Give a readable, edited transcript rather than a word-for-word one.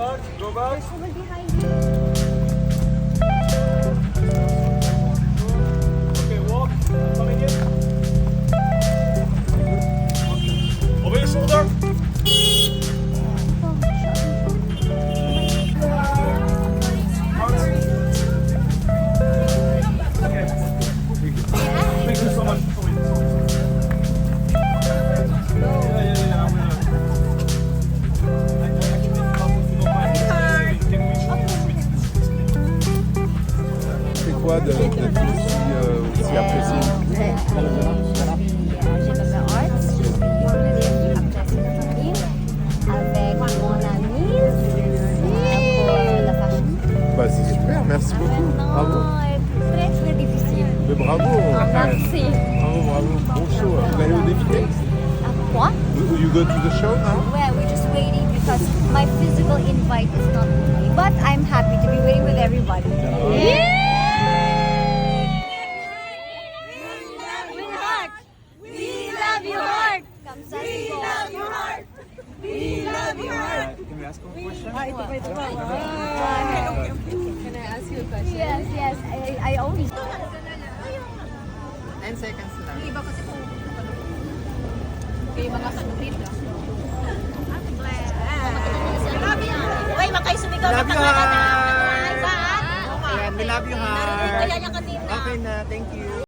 Go back. There's someone behind you. Okay, walk. Coming in. Over your shoulder. Okay. Thank you so much. C'est quoi d'être aussi apprécié? Je m'appelle Art. Je suis actrice de famille avec mon amie pour la fashion. Bah, c'est super, merci beaucoup. Bravo. Très très difficile. Mais bravo. Merci. Bravo, bravo. Bon show. Vous allez au défilé? What? You go to the show now? Well, we're just waiting because my physical invite is not with me. But I'm happy to be waiting with everybody. Yeah! We love you, Heart! We love you, Heart! We love you, Heart! Can we ask a question? Can I ask you a question? Yes, yes. I always... 10 seconds lang. Iba kasi kung kayo mga kanupit lang. Uy, makay sumigaw Love you, na Heart! Ay, ba? Ayan, we love you, Heart! Kaya niya kanina. Okay na, thank you.